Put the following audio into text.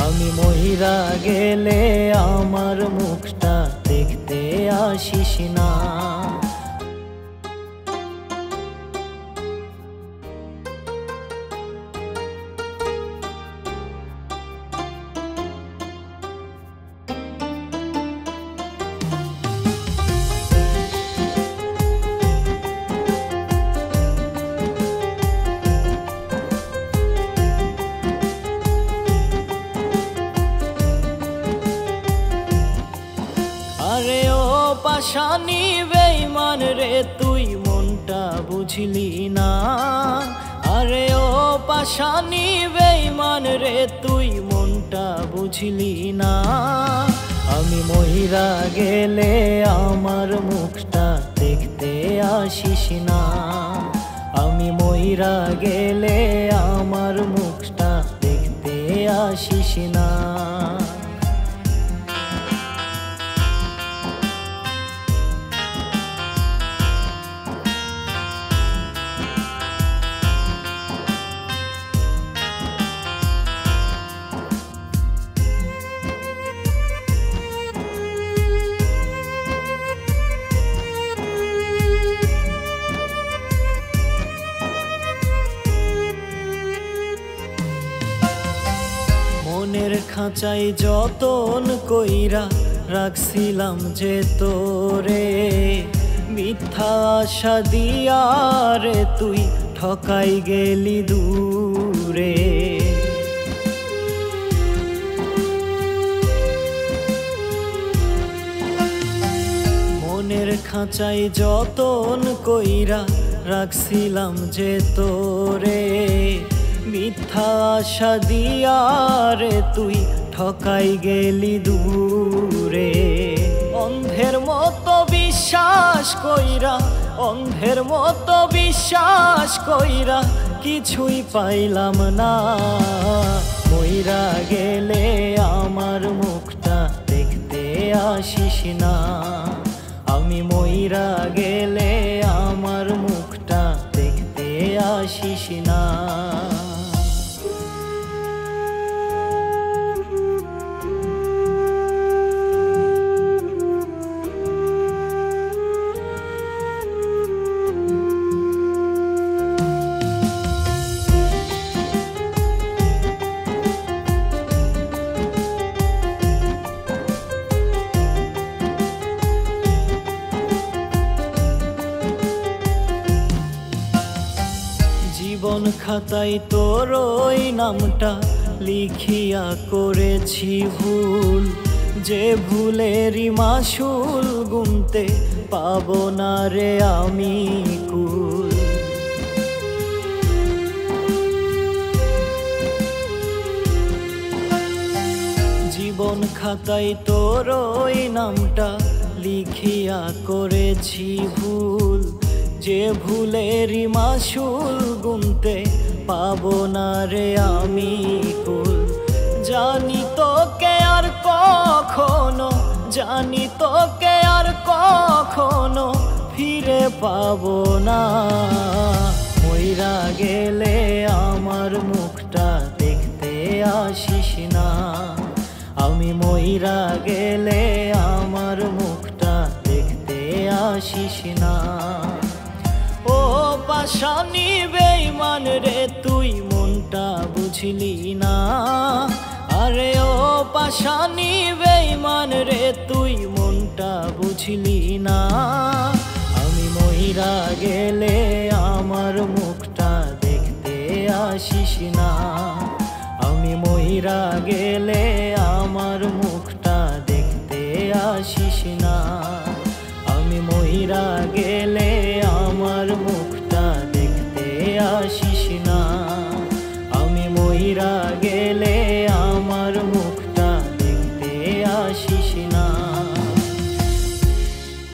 আমি মইরা গেলে আমার মুখটা দেখতে আসিস না। আরে ও পাশানি বেঈমান রে তুই মনটা বুঝলি না। আরে ও পাশানি বেঈমান রে তুই মনটা বুঝলি না। আমি মইরা গেলে আমার মুখটা দেখতে আসিস না। আমি মইরা গেলে আমার মুখটা দেখতে আসিস না। মনের খাঁচায় যতন কইরা রাখছিলাম যে তোরে, মিথ্যা আশা দিয়া রে তুই ঠকাই গেলি দূরে। মনের খাঁচায় যতন কইরা রাখছিলাম যে তোরে, মিথ্যা আশা দিয়া রে তুই ঠকাই গেলি দূরে। অন্ধের মতো বিশ্বাস কইরা, অন্ধের মতো বিশ্বাস কইরা কিছুই পাইলাম না। মইরা গেলে আমার মুখটা দেখতে আসিস না। আমি মইরা গেলে আমার মুখটা দেখতে আসিস না। জীবন খাতায় তোর ওই নামটা লিখিয়া করেছি ভুল, যে ভুলেরই মাসুল গুনতে পাবো না রে আমি কুল। জীবন খাতায় তোর ওই নামটা লিখিয়া করেছি ভুল, যে ভুলেরই মাসুল গুনতে পাবো না রে আমি কুল। জানি তোকে আর কখনো, জানি তোকে আর কখনো ফিরে পাবো না। মইরা গেলে আমার মুখটা দেখতে আসিস না। আমি মইরা গেলে আমার মুখটা দেখতে আসিস না। ও পাশানি বেঈমান রে তুই মনটা বুঝলি না। আরে ও পাশানি বেঈমান রে তুই মনটা বুঝলি না। আমি মইরা গেলে আমার মুখটা দেখতে আসিস না। আমি মইরা গেলে